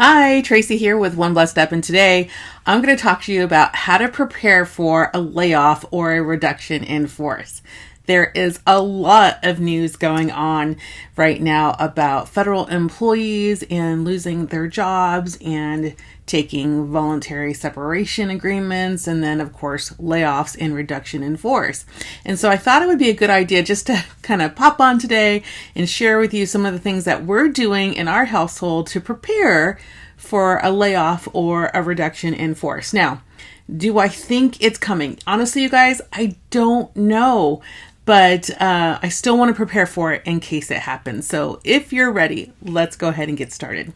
Hi, Tracy here with One Blessed Step, and today I'm going to talk to you about how to prepare for a layoff or a reduction in force. There is a lot of news going on right now about federal employees and losing their jobs and taking voluntary separation agreements, and then, of course, layoffs and reduction in force. And so I thought it would be a good idea just to kind of pop on today and share with you some of the things that we're doing in our household to prepare for a layoff or a reduction in force. Now, do I think it's coming? Honestly, you guys, I don't know. But I still want to prepare for it in case it happens. So if you're ready, let's go ahead and get started.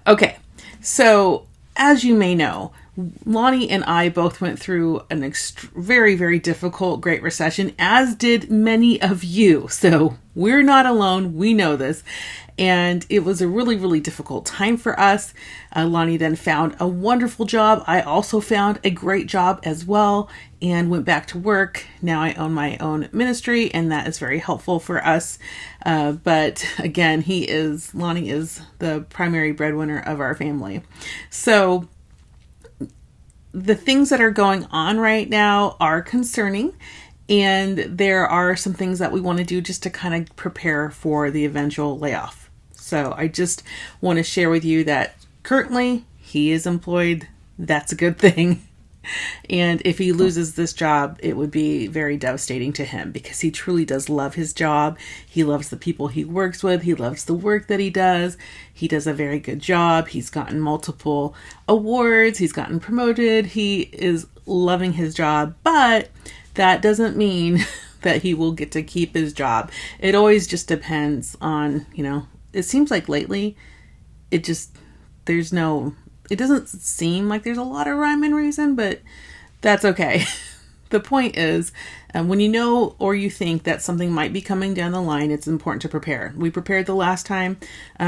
Okay, so as you may know, Lonnie and I both went through an very, very difficult Great Recession, as did many of you. So we're not alone. We know this. And it was a really, really difficult time for us. Lonnie then found a wonderful job. I also found a great job as well and went back to work. Now I own my own ministry, and that is very helpful for us. But again, Lonnie is the primary breadwinner of our family. So the things that are going on right now are concerning. And there are some things that we want to do just to kind of prepare for the eventual layoff. So I just want to share with you that currently he is employed. That's a good thing. And if he loses this job, it would be very devastating to him because he truly does love his job. He loves the people he works with. He loves the work that he does. He does a very good job. He's gotten multiple awards. He's gotten promoted. He is loving his job, but that doesn't mean that he will get to keep his job. It always just depends on, it seems like lately it doesn't seem like there's a lot of rhyme and reason, but that's okay. The point is, when you know or you think that something might be coming down the line, it's important to prepare. We prepared the last time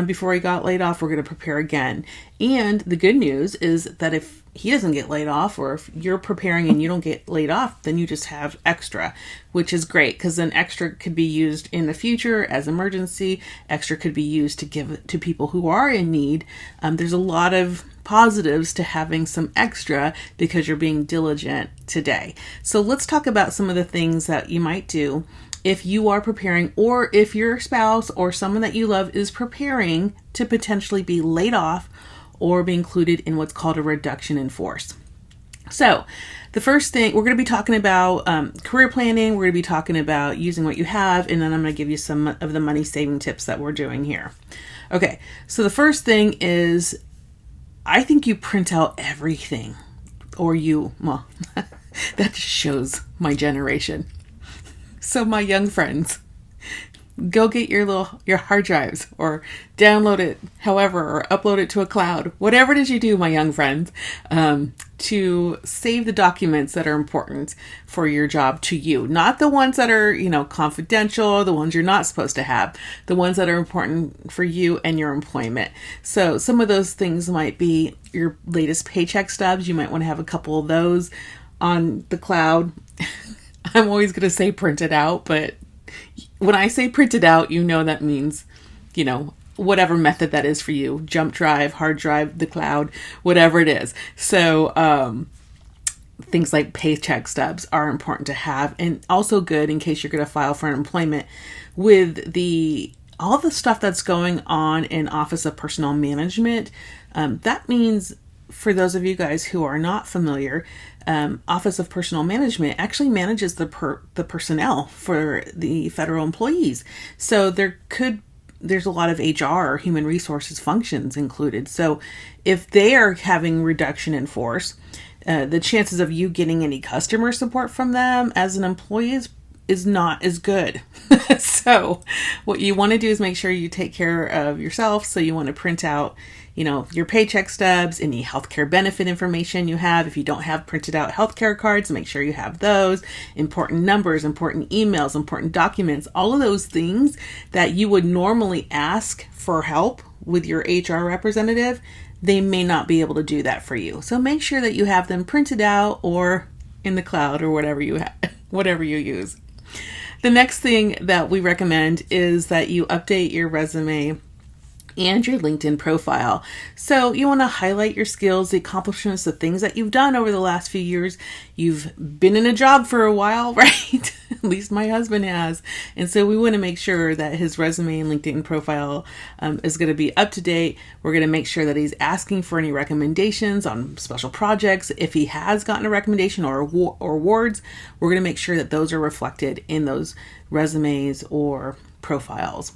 before he got laid off. We're going to prepare again. And the good news is that if he doesn't get laid off, or if you're preparing and you don't get laid off, then you just have extra, which is great because then extra could be used in the future as emergency. Extra could be used to give to people who are in need. There's a lot of positives to having some extra because you're being diligent today. So let's talk about some of the things that you might do if you are preparing, or if your spouse or someone that you love is preparing to potentially be laid off or be included in what's called a reduction in force. So the first thing, we're going to be talking about career planning. We're going to be talking about using what you have, and then I'm going to give you some of the money saving tips that we're doing here. Okay, so the first thing is, I think you print out everything, well, that just shows my generation. So my young friends, go get your hard drives or download it however, or upload it to a cloud, whatever it is you do, my young friends, to save the documents that are important for your job to you. Not the ones that are, confidential, the ones you're not supposed to have, the ones that are important for you and your employment. So some of those things might be your latest paycheck stubs. You might want to have a couple of those on the cloud. I'm always going to say print it out, but when I say print it out, that means, whatever method that is for you, jump drive, hard drive, the cloud, whatever it is. So, things like paycheck stubs are important to have, and also good in case you're going to file for unemployment with all the stuff that's going on in Office of Personnel Management. That means, for those of you guys who are not familiar, Office of Personnel Management actually manages the personnel for the federal employees. So there's a lot of HR, human resources functions included. So if they are having reduction in force, the chances of you getting any customer support from them as an employee is not as good. So what you want to do is make sure you take care of yourself. So you want to print out, your paycheck stubs, any healthcare benefit information you have. If you don't have printed out healthcare cards, make sure you have those. Important numbers, important emails, important documents, all of those things that you would normally ask for help with your HR representative, they may not be able to do that for you. So make sure that you have them printed out or in the cloud or whatever you use. The next thing that we recommend is that you update your resume and your LinkedIn profile. So you want to highlight your skills, the accomplishments, the things that you've done over the last few years. You've been in a job for a while, right? At least my husband has. And so we want to make sure that his resume and LinkedIn profile is going to be up to date. We're going to make sure that he's asking for any recommendations on special projects. If he has gotten a recommendation or awards, we're going to make sure that those are reflected in those resumes or profiles.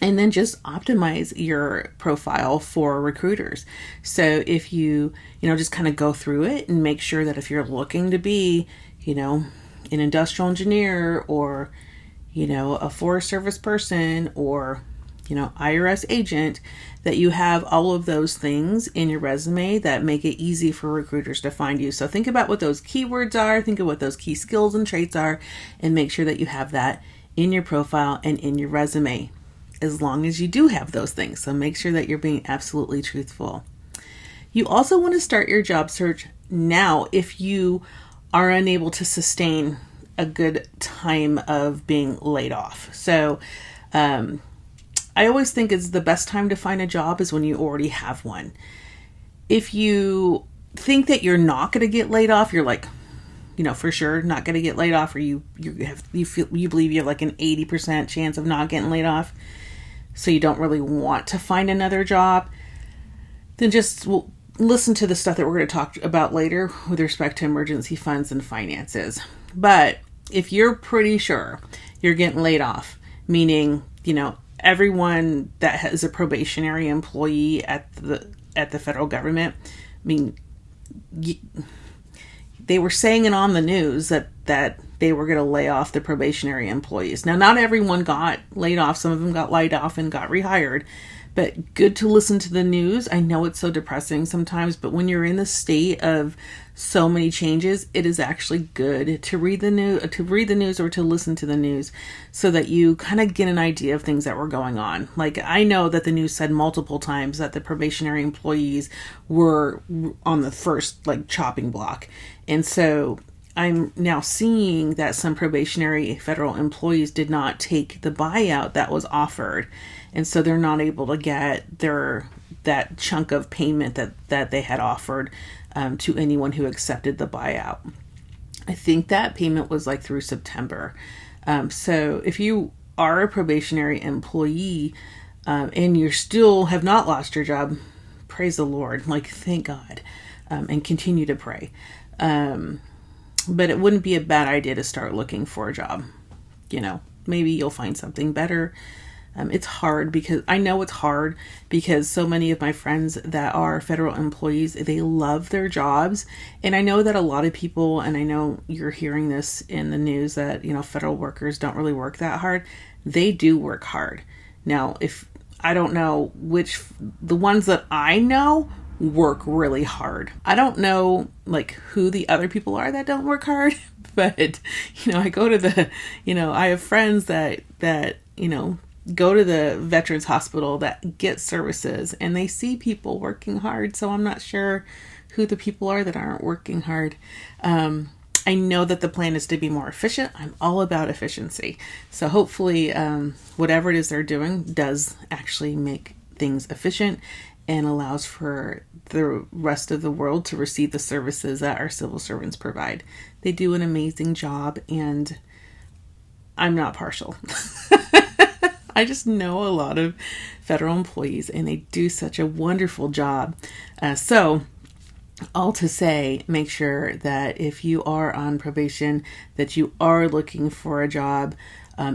And then just optimize your profile for recruiters. So if you just kind of go through it and make sure that if you're looking to be, an industrial engineer or, a Forest Service person or, IRS agent, that you have all of those things in your resume that make it easy for recruiters to find you. So think about what those keywords are, think of what those key skills and traits are, and make sure that you have that in your profile and in your resume, as long as you do have those things. So make sure that you're being absolutely truthful. You also want to start your job search now if you are unable to sustain a good time of being laid off. So I always think it's the best time to find a job is when you already have one. If you think that you're not going to get laid off, you're like, for sure not going to get laid off, or you believe you have like an 80% chance of not getting laid off, so you don't really want to find another job, then just listen to the stuff that we're going to talk about later with respect to emergency funds and finances. But if you're pretty sure you're getting laid off, meaning, everyone that has a probationary employee at the federal government, they were saying it on the news that they were going to lay off the probationary employees. Now, not everyone got laid off. Some of them got laid off and got rehired. But good to listen to the news. I know it's so depressing sometimes, but when you're in the state of so many changes, it is actually good to read the news or to listen to the news so that you kind of get an idea of things that were going on. Like, I know that the news said multiple times that the probationary employees were on the first chopping block. And so I'm now seeing that some probationary federal employees did not take the buyout that was offered. And so they're not able to get that chunk of payment that they had offered to anyone who accepted the buyout. I think that payment was through September. So if you are a probationary employee and you still have not lost your job, praise the Lord, thank God, and continue to pray. But it wouldn't be a bad idea to start looking for a job. Maybe you'll find something better. It's hard because so many of my friends that are federal employees, they love their jobs. And I know that a lot of people, and I know you're hearing this in the news, that, federal workers don't really work that hard. They do work hard. Now, I don't know the ones that I know work really hard. I don't know who the other people are that don't work hard, but I go to I have friends that go to the Veterans Hospital that get services, and they see people working hard. So I'm not sure who the people are that aren't working hard. I know that the plan is to be more efficient. I'm all about efficiency. So hopefully whatever it is they're doing does actually make things efficient and allows for the rest of the world to receive the services that our civil servants provide. They do an amazing job, and I'm not partial. I just know a lot of federal employees, and they do such a wonderful job. So all to say, make sure that if you are on probation, that you are looking for a job.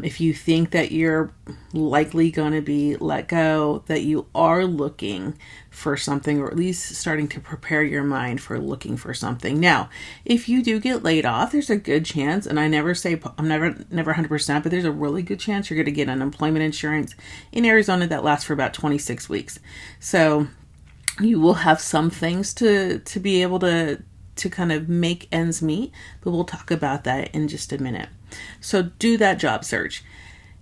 If you think that you're likely going to be let go, that you are looking for something, or at least starting to prepare your mind for looking for something. Now, if you do get laid off, there's a good chance, and I'm never 100%, but there's a really good chance you're going to get unemployment insurance in Arizona that lasts for about 26 weeks. So you will have some things to be able to kind of make ends meet, but we'll talk about that in just a minute. So do that job search.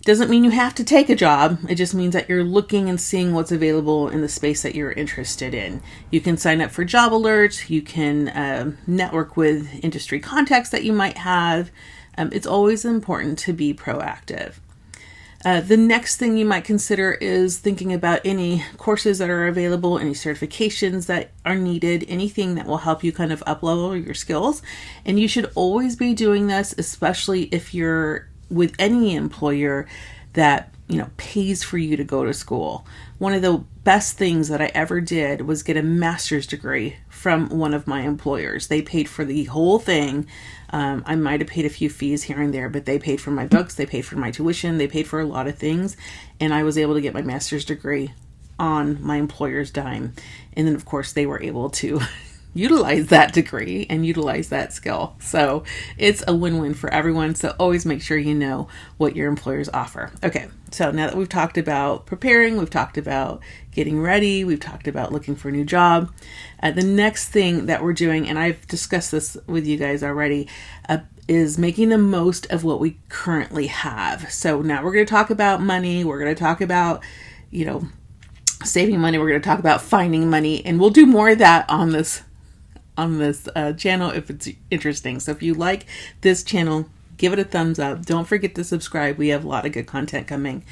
Doesn't mean you have to take a job. It just means that you're looking and seeing what's available in the space that you're interested in. You can sign up for job alerts. You can network with industry contacts that you might have. It's always important to be proactive. The next thing you might consider is thinking about any courses that are available, any certifications that are needed, anything that will help you kind of up-level your skills. And you should always be doing this, especially if you're with any employer that pays for you to go to school. One of the best things that I ever did was get a master's degree from one of my employers. They paid for the whole thing. I might have paid a few fees here and there, but they paid for my books, they paid for my tuition, they paid for a lot of things, and I was able to get my master's degree on my employer's dime. And then, of course, they were able to utilize that degree and utilize that skill. So it's a win-win for everyone. So always make sure you know what your employers offer. Okay, so now that we've talked about preparing, we've talked about getting ready, we've talked about looking for a new job. The next thing that we're doing, and I've discussed this with you guys already, is making the most of what we currently have. So now we're going to talk about money. We're going to talk about, saving money. We're going to talk about finding money, and we'll do more of that on this channel if it's interesting. So if you like this channel, give it a thumbs up. Don't forget to subscribe. We have a lot of good content coming.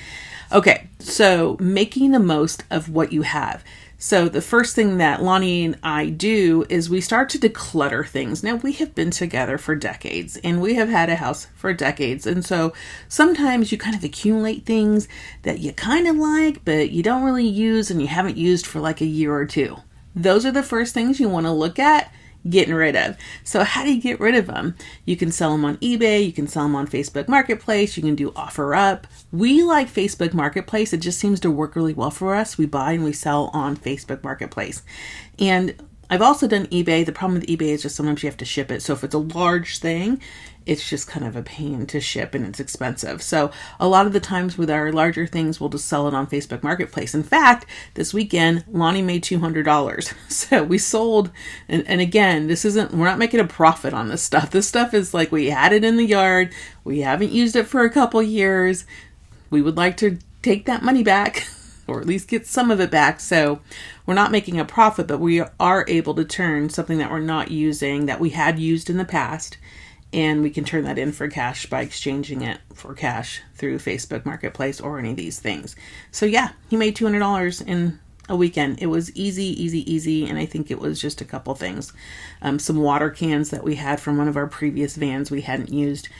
Okay, so making the most of what you have. So the first thing that Lonnie and I do is we start to declutter things. Now, we have been together for decades and we have had a house for decades. And so sometimes you kind of accumulate things that you kind of like, but you don't really use and you haven't used for like a year or two. Those are the first things you want to look at getting rid of. So how do you get rid of them? You can sell them on eBay. You can sell them on Facebook Marketplace. You can do OfferUp. We like Facebook Marketplace. It just seems to work really well for us. We buy and we sell on Facebook Marketplace. And I've also done eBay. The problem with eBay is just sometimes you have to ship it. So if it's a large thing, it's just kind of a pain to ship and it's expensive. So a lot of the times with our larger things, we'll just sell it on Facebook Marketplace. In fact, this weekend, Lonnie made $200. So we sold, and again, we're not making a profit on this stuff. This stuff is like we had it in the yard. We haven't used it for a couple years. We would like to take that money back or at least get some of it back. So we're not making a profit, but we are able to turn something that we're not using, that we had used in the past, and we can turn that in for cash by exchanging it for cash through Facebook Marketplace or any of these things. So yeah, he made $200 in a weekend. It was easy. And I think it was just a couple things. Some water cans that we had from one of our previous vans we hadn't used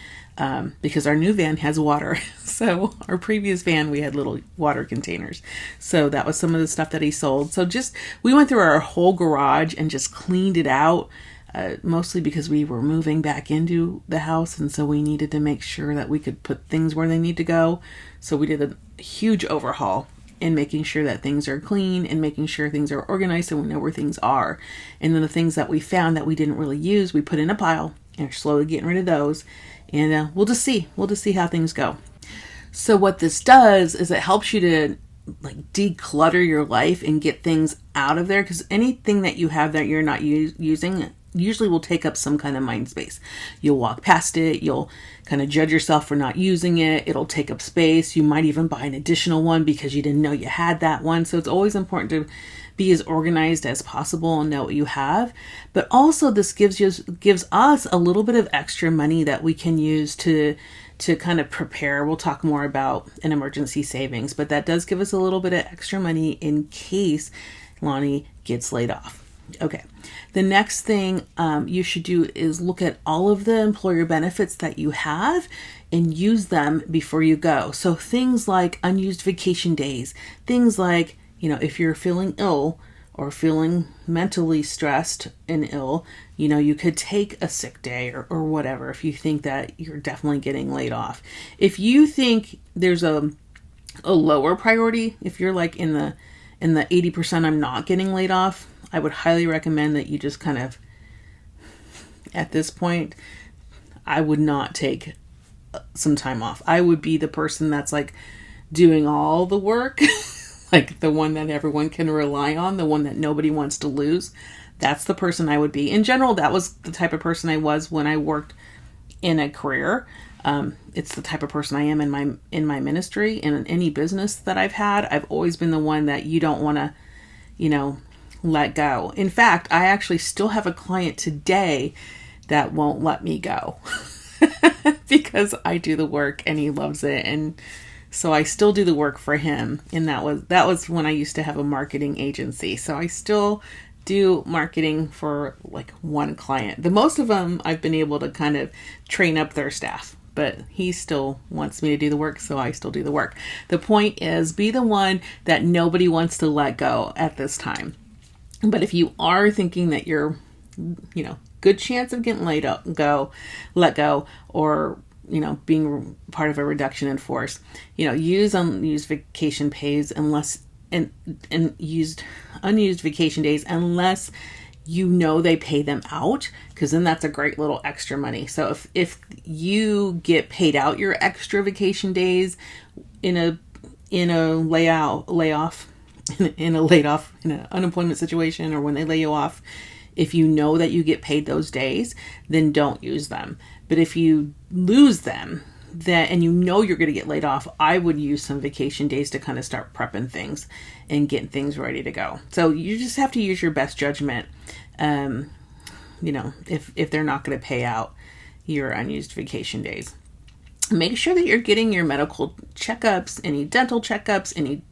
because our new van has water. So our previous van, we had little water containers. So that was some of the stuff that he sold. So we went through our whole garage and just cleaned it out. Mostly because we were moving back into the house, and so we needed to make sure that we could put things where they need to go. So we did a huge overhaul in making sure that things are clean and making sure things are organized and we know where things are. And then the things that we found that we didn't really use, we put in a pile and are slowly getting rid of those. And we'll just see how things go. So what this does is it helps you to declutter your life and get things out of there, because anything that you have that you're not using usually will take up some kind of mind space. You'll walk past it. You'll kind of judge yourself for not using it. It'll take up space. You might even buy an additional one because you didn't know you had that one. So it's always important to be as organized as possible and know what you have. But also this gives us a little bit of extra money that we can use to kind of prepare. We'll talk more about an emergency savings, but that does give us a little bit of extra money in case Lonnie gets laid off. Okay. The next thing you should do is look at all of the employer benefits that you have and use them before you go. So things like unused vacation days, things like, if you're feeling ill or feeling mentally stressed and ill, you could take a sick day or whatever if you think that you're definitely getting laid off. If you think there's a lower priority, if you're like in the 80% I'm not getting laid off, I would highly recommend that you just kind of, at this point, I would not take some time off. I would be the person that's like doing all the work, like the one that everyone can rely on, the one that nobody wants to lose. That's the person I would be. In general, that was the type of person I was when I worked in a career. It's the type of person I am in my ministry and in any business that I've had. I've always been the one that you don't want to, let go. In fact, I actually still have a client today that won't let me go because I do the work and he loves it. And So I still do the work for him. And that was when I used to have a marketing agency. So I still do marketing for like one client. The most of them I've been able to kind of train up their staff, but he still wants me to do the work, so I still do the work. The point is, be the one that nobody wants to let go at this time. But if you are thinking that you're, good chance of getting let go, or, being part of a reduction in force, use unused vacation pays and used unused vacation days unless they pay them out, because then that's a great little extra money. So if you get paid out your extra vacation days in an unemployment situation, or when they lay you off, if you know that you get paid those days, then don't use them. But if you lose them, and you're going to get laid off, I would use some vacation days to kind of start prepping things and getting things ready to go. So you just have to use your best judgment. If they're not going to pay out your unused vacation days, make sure that you're getting your medical checkups, any dental checkups, any,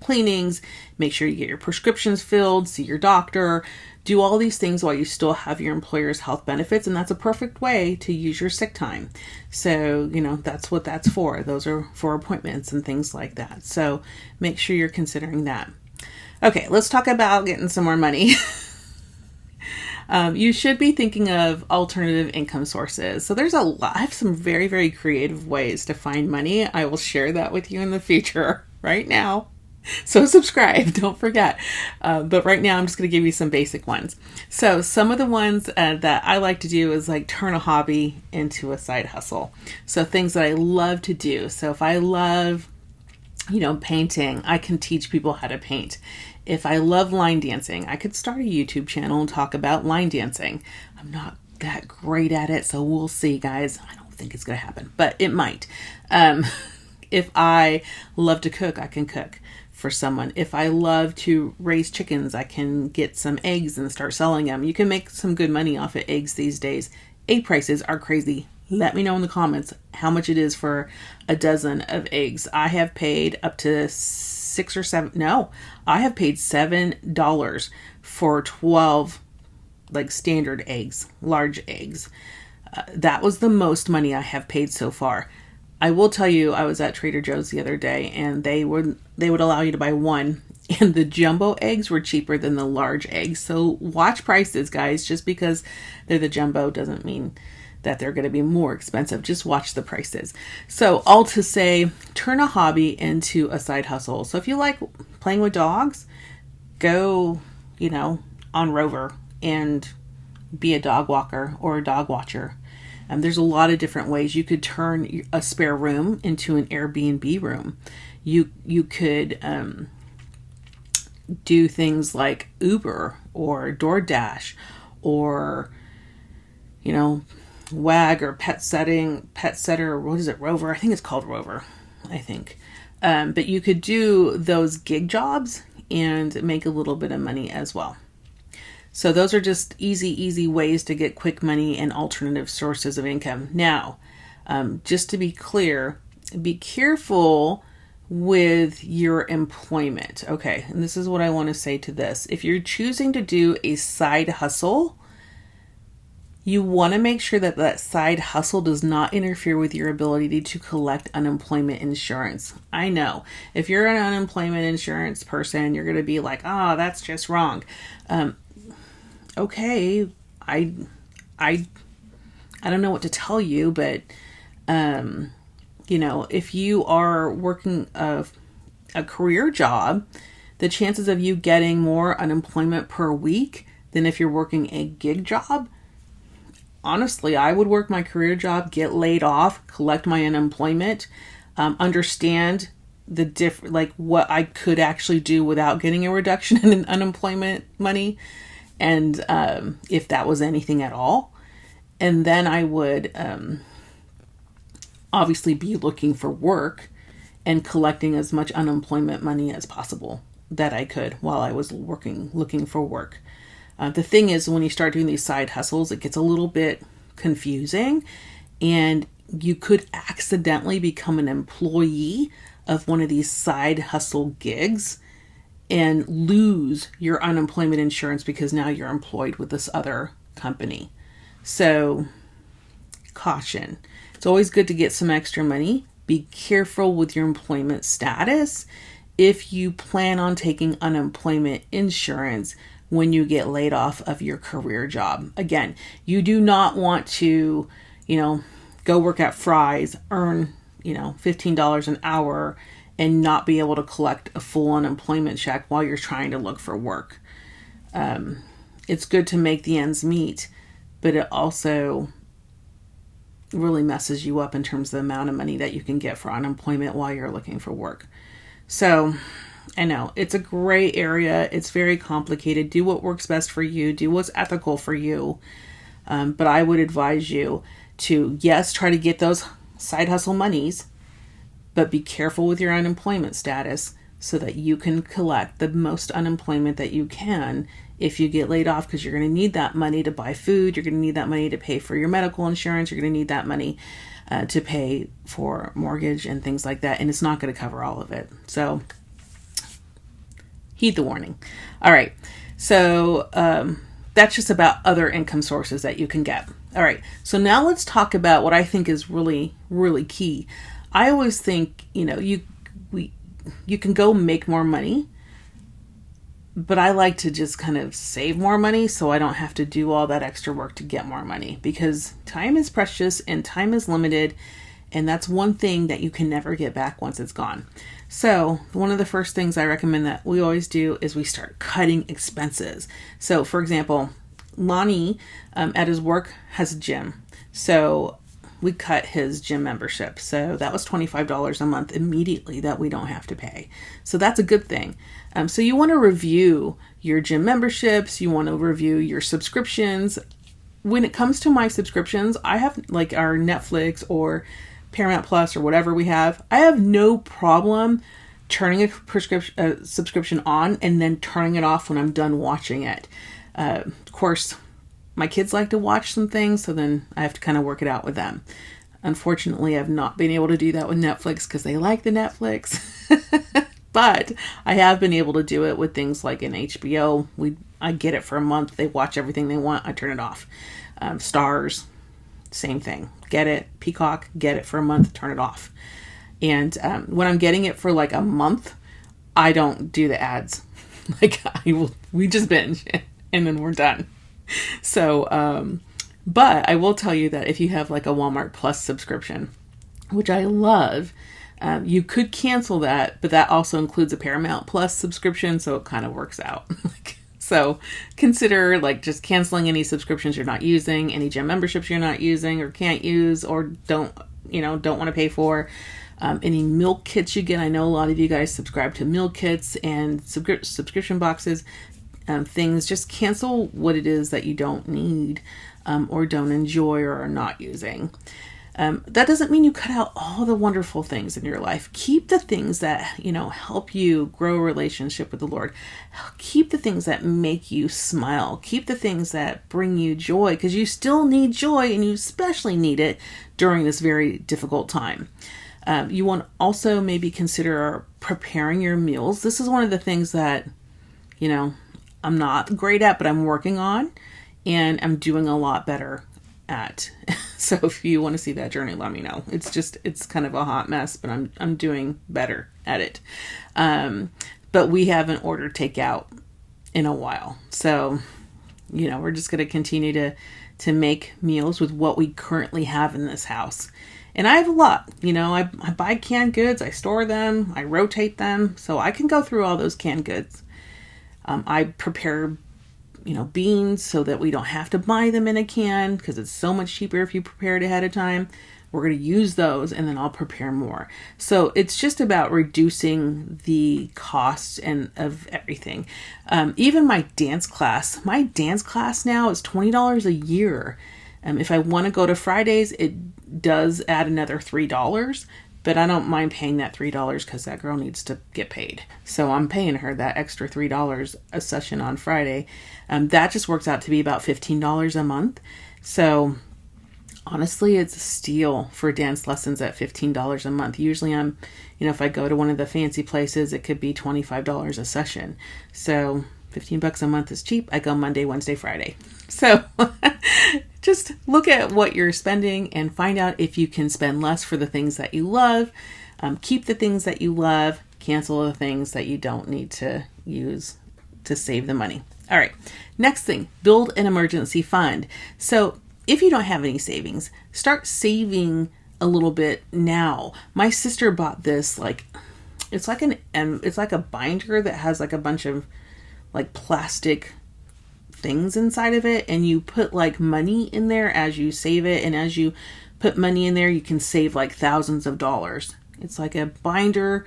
cleanings. Make sure you get your prescriptions filled, see your doctor, do all these things while you still have your employer's health benefits. And that's a perfect way to use your sick time. So, that's what that's for. Those are for appointments and things like that. So make sure you're considering that. Okay, let's talk about getting some more money. You should be thinking of alternative income sources. So I have some very, very creative ways to find money. I will share that with you in the future right now. So subscribe, don't forget. But right now I'm just going to give you some basic ones. So some of the ones that I like to do is like turn a hobby into a side hustle. So things that I love to do. So if I love, painting, I can teach people how to paint. If I love line dancing, I could start a YouTube channel and talk about line dancing. I'm not that great at it, so we'll see, guys. I don't think it's going to happen, but it might. If I love to cook, I can cook for someone. If I love to raise chickens, I can get some eggs and start selling them. You can make some good money off of eggs these days. Egg prices are crazy. Let me know in the comments how much it is for a dozen of eggs. I have paid up to I have paid $7 for 12 like standard eggs, large eggs. That was the most money I have paid so far. I will tell you, I was at Trader Joe's the other day, and they would allow you to buy one, and the jumbo eggs were cheaper than the large eggs. So watch prices, guys. Just because they're the jumbo doesn't mean that they're going to be more expensive. Just watch the prices. So all to say, turn a hobby into a side hustle. So if you like playing with dogs, go, on Rover and be a dog walker or a dog watcher. There's a lot of different ways. You could turn a spare room into an Airbnb room. You could do things like Uber or DoorDash or, WAG or Pet Setter. What is it? Rover. I think it's called Rover. But you could do those gig jobs and make a little bit of money as well. So those are just easy ways to get quick money and alternative sources of income. Now, just to be clear, be careful with your employment. Okay, and this is what I want to say to this. If you're choosing to do a side hustle, you want to make sure that side hustle does not interfere with your ability to collect unemployment insurance. I know if you're an unemployment insurance person, you're going to be like, oh, that's just wrong. Okay, I don't know what to tell you, but if you are working a career job, the chances of you getting more unemployment per week than if you're working a gig job, honestly, I would work my career job, get laid off, collect my unemployment, understand what I could actually do without getting a reduction in unemployment money. And if that was anything at all. And then I would obviously be looking for work and collecting as much unemployment money as possible that I could while I was looking for work. The thing is, when you start doing these side hustles, it gets a little bit confusing and you could accidentally become an employee of one of these side hustle gigs and lose your unemployment insurance because now you're employed with this other company. So, caution. It's always good to get some extra money. Be careful with your employment status if you plan on taking unemployment insurance when you get laid off of your career job. Again, you do not want to, go work at Fry's, earn, $15 an hour and not be able to collect a full unemployment check while you're trying to look for work. It's good to make the ends meet, but it also really messes you up in terms of the amount of money that you can get for unemployment while you're looking for work. So I know it's a gray area. It's very complicated. Do what works best for you. Do what's ethical for you. But I would advise you to, yes, try to get those side hustle monies, but be careful with your unemployment status so that you can collect the most unemployment that you can if you get laid off, because you're going to need that money to buy food. You're going to need that money to pay for your medical insurance. You're going to need that money to pay for mortgage and things like that. And it's not going to cover all of it. So heed the warning. All right. So that's just about other income sources that you can get. All right. So now let's talk about what I think is really, really key. I always think, you can go make more money, but I like to just kind of save more money so I don't have to do all that extra work to get more money, because time is precious and time is limited. And that's one thing that you can never get back once it's gone. So one of the first things I recommend that we always do is we start cutting expenses. So for example, Lonnie at his work has a gym. So we cut his gym membership. So that was $25 a month immediately that we don't have to pay. So that's a good thing. So you want to review your gym memberships. You want to review your subscriptions. When it comes to my subscriptions, I have like our Netflix or Paramount Plus or whatever we have. I have no problem turning a subscription on and then turning it off when I'm done watching it. Of course, my kids like to watch some things, so then I have to kind of work it out with them. Unfortunately, I've not been able to do that with Netflix because they like the Netflix. But I have been able to do it with things like in HBO. I get it for a month. They watch everything they want. I turn it off. Stars, same thing. Get it. Peacock, get it for a month. Turn it off. And when I'm getting it for like a month, I don't do the ads. We just binge and then we're done. So, but I will tell you that if you have like a Walmart Plus subscription, which I love, you could cancel that, but that also includes a Paramount Plus subscription. So it kind of works out. So consider like just canceling any subscriptions you're not using, any gym memberships you're not using or can't use or don't want to pay for. Any meal kits you get. I know a lot of you guys subscribe to meal kits and subscription boxes. Things, just cancel what it is that you don't need or don't enjoy or are not using. That doesn't mean you cut out all the wonderful things in your life. Keep the things that, help you grow a relationship with the Lord. Keep the things that make you smile. Keep the things that bring you joy, because you still need joy and you especially need it during this very difficult time. You want to also maybe consider preparing your meals. This is one of the things that, I'm not great at, but I'm working on and I'm doing a lot better at. So if you want to see that journey, let me know. It's kind of a hot mess, but I'm doing better at it. But we haven't ordered takeout in a while. So, we're just going to continue to make meals with what we currently have in this house. And I have a lot, I buy canned goods, I store them, I rotate them. So I can go through all those canned goods. I prepare, beans so that we don't have to buy them in a can because it's so much cheaper if you prepare it ahead of time. We're going to use those and then I'll prepare more. So it's just about reducing the cost of everything. Even my dance class now is $20 a year. If I want to go to Fridays, it does add another $3. But I don't mind paying that $3 because that girl needs to get paid. So I'm paying her that extra $3 a session on Friday. That just works out to be about $15 a month. So Honestly, it's a steal for dance lessons at $15 a month. Usually if I go to one of the fancy places, it could be $25 a session. So $15 a month is cheap. I go Monday, Wednesday, Friday. So just look at what you're spending and find out if you can spend less for the things that you love. Keep the things that you love, cancel the things that you don't need to use to save the money. All right. Next thing, build an emergency fund. So if you don't have any savings, start saving a little bit now. My sister bought this, it's like a binder that has like a bunch of like plastic things inside of it, and you put like money in there as you save it, and as you put money in there, you can save like thousands of dollars. It's like a binder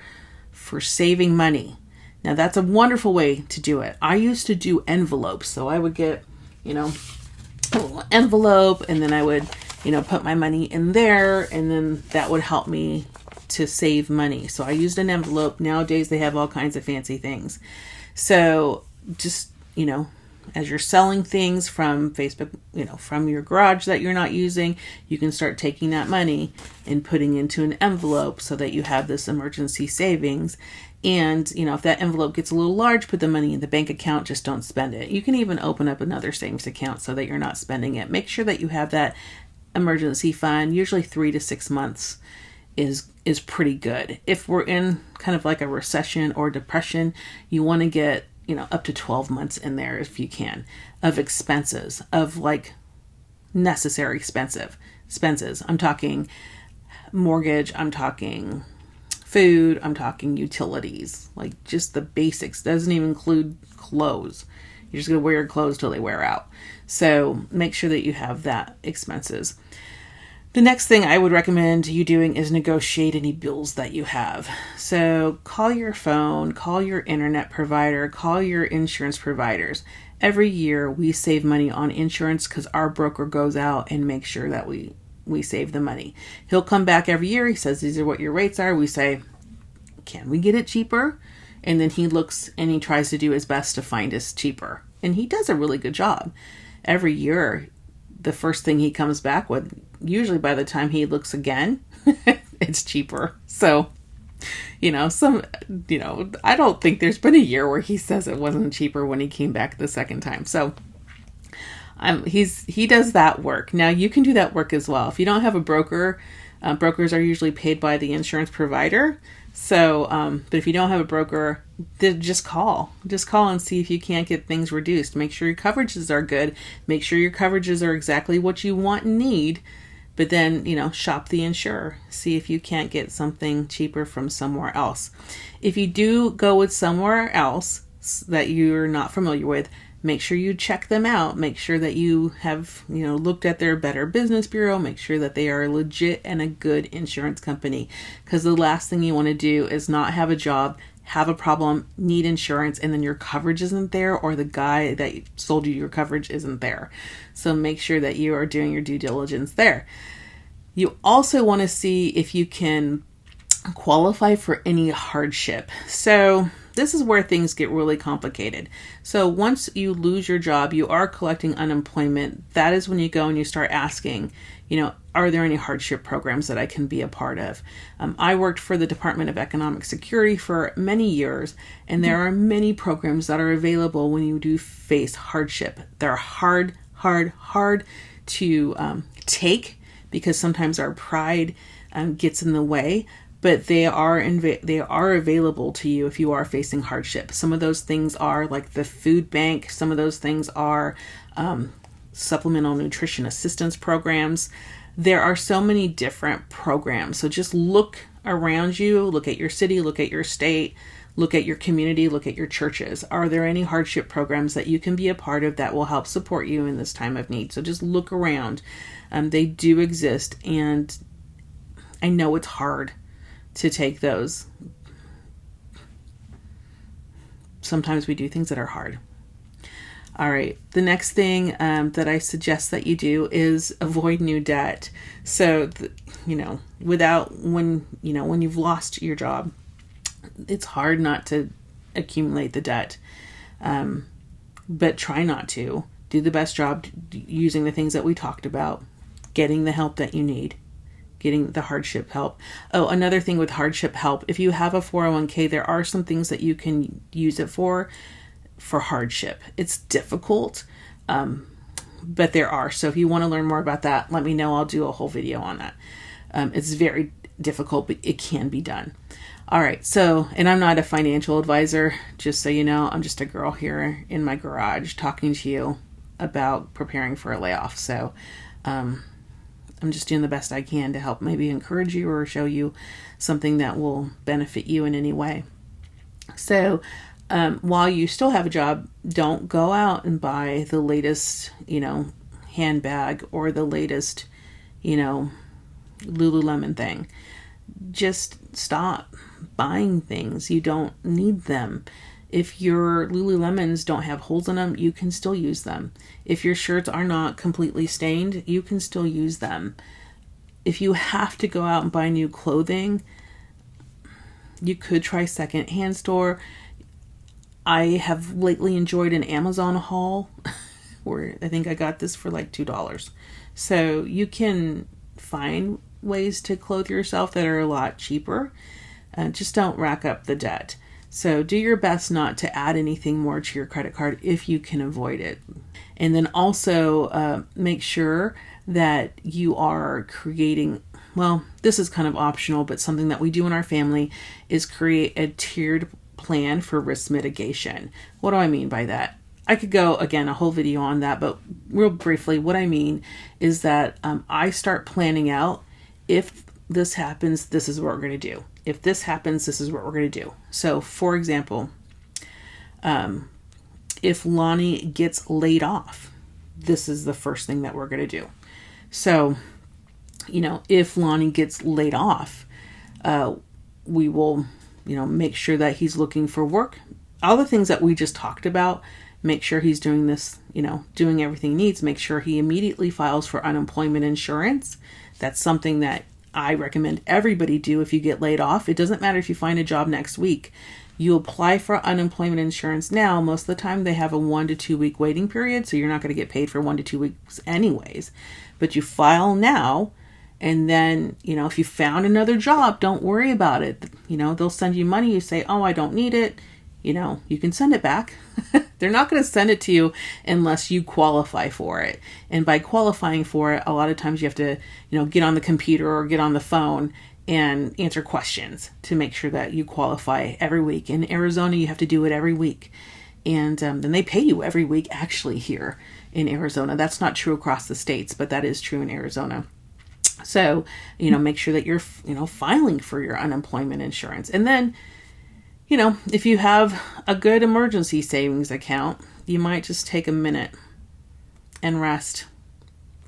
for saving money. Now that's a wonderful way to do it. I used to do envelopes, so I would get, a little envelope, and then I would, put my money in there, and then that would help me to save money. So I used an envelope. Nowadays they have all kinds of fancy things. So just, as you're selling things from Facebook, from your garage that you're not using, you can start taking that money and putting into an envelope so that you have this emergency savings. And, if that envelope gets a little large, put the money in the bank account, just don't spend it. You can even open up another savings account so that you're not spending it. Make sure that you have that emergency fund. Usually 3 to 6 months is pretty good. If we're in kind of like a recession or depression, you want to get, up to 12 months in there if you can, of expenses, of like necessary expenses. I'm talking mortgage, I'm talking food, I'm talking utilities, like just the basics. Doesn't even include clothes. You're just going to wear your clothes till they wear out. So make sure that you have that expenses. The next thing I would recommend you doing is negotiate any bills that you have. So call your phone, call your internet provider, call your insurance providers. Every year we save money on insurance because our broker goes out and makes sure that we save the money. He'll come back every year. He says, these are what your rates are. We say, can we get it cheaper? And then he looks and he tries to do his best to find us cheaper. And he does a really good job. Every year, the first thing he comes back with, usually by the time he looks again, it's cheaper. So, I don't think there's been a year where he says it wasn't cheaper when he came back the second time. So he does that work. Now you can do that work as well. If you don't have a broker, brokers are usually paid by the insurance provider. So, but if you don't have a broker, then just call and see if you can't get things reduced. Make sure your coverages are good. Make sure your coverages are exactly what you want and need. But then, shop the insurer. See if you can't get something cheaper from somewhere else. If you do go with somewhere else that you're not familiar with, make sure you check them out. Make sure that you have, looked at their Better Business Bureau. Make sure that they are legit and a good insurance company. Because the last thing you want to do is not have a job, have a problem, need insurance, and then your coverage isn't there, or the guy that sold you your coverage isn't there. So make sure that you are doing your due diligence there. You also want to see if you can qualify for any hardship. So this is where things get really complicated. So once you lose your job, you are collecting unemployment. That is when you go and you start asking, are there any hardship programs that I can be a part of? I worked for the Department of Economic Security for many years, and there are many programs that are available when you do face hardship. They're hard to take because sometimes our pride gets in the way. But they are available to you if you are facing hardship. Some of those things are like the food bank. Some of those things are supplemental nutrition assistance programs. There are so many different programs. So just look around you, look at your city, look at your state, look at your community, look at your churches. Are there any hardship programs that you can be a part of that will help support you in this time of need? So just look around. They do exist, and I know it's hard to take those. Sometimes we do things that are hard. All right. The next thing that I suggest that you do is avoid new debt. So, when you've lost your job, it's hard not to accumulate the debt. But try not to. Do the best job using the things that we talked about. getting the help that you need, getting the hardship help. Oh, another thing with hardship help, if you have a 401k, there are some things that you can use it for hardship. It's difficult, but there are. So if you want to learn more about that, let me know. I'll do a whole video on that. It's very difficult, but it can be done. All right. So, and I'm not a financial advisor, just so you know. I'm just a girl here in my garage talking to you about preparing for a layoff. So, I'm just doing the best I can to help maybe encourage you or show you something that will benefit you in any way. So, while you still have a job, don't go out and buy the latest, handbag or the latest, Lululemon thing. Just stop buying things. You don't need them. If your Lululemons don't have holes in them, you can still use them. If your shirts are not completely stained, you can still use them. If you have to go out and buy new clothing, you could try secondhand store. I have lately enjoyed an Amazon haul where I think I got this for like $2. So you can find ways to clothe yourself that are a lot cheaper. Just don't rack up the debt. So do your best not to add anything more to your credit card if you can avoid it. And then also make sure that you are creating, well, this is kind of optional, but something that we do in our family is create a tiered plan for risk mitigation. What do I mean by that? I could go, again, a whole video on that, but real briefly, what I mean is that I start planning out, if this happens, this is what we're going to do. If this happens, this is what we're going to do. So, for example, if Lonnie gets laid off, this is the first thing that we're going to do. So, if Lonnie gets laid off, we will, make sure that he's looking for work. All the things that we just talked about, make sure he's doing this, doing everything he needs. Make sure he immediately files for unemployment insurance. That's something that I recommend everybody do if you get laid off. It doesn't matter if you find a job next week. You apply for unemployment insurance now. Most of the time they have a 1 to 2 week waiting period, so you're not going to get paid for 1 to 2 weeks anyways. But you file now, and then, if you found another job, don't worry about it. They'll send you money. You say, oh, I don't need it. You can send it back. They're not going to send it to you unless you qualify for it. And by qualifying for it, a lot of times you have to, get on the computer or get on the phone and answer questions to make sure that you qualify every week. In Arizona, you have to do it every week. And then they pay you every week, actually, here in Arizona. That's not true across the states, but that is true in Arizona. So, make sure that you're, filing for your unemployment insurance. And then, if you have a good emergency savings account, you might just take a minute and rest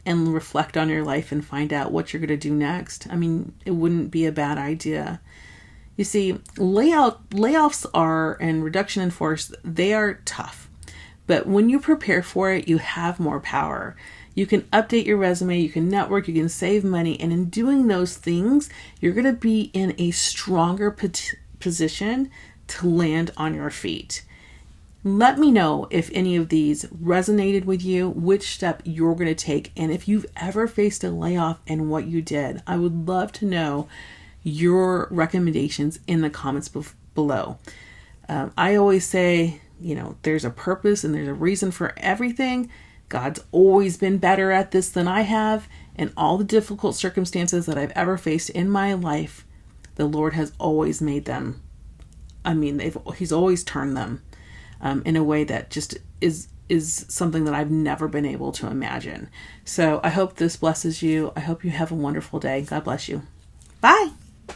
and reflect on your life and find out what you're going to do next. I mean, it wouldn't be a bad idea. You see, layoffs and reduction in force, they are tough. But when you prepare for it, you have more power. You can update your resume, you can network, you can save money. And in doing those things, you're going to be in a stronger position to land on your feet. Let me know if any of these resonated with you, which step you're going to take, and if you've ever faced a layoff and what you did. I would love to know your recommendations in the comments below. I always say, there's a purpose and there's a reason for everything. God's always been better at this than I have, and all the difficult circumstances that I've ever faced in my life, the Lord has always made them. He's always turned them in a way that just is something that I've never been able to imagine. So I hope this blesses you. I hope you have a wonderful day. God bless you. Bye.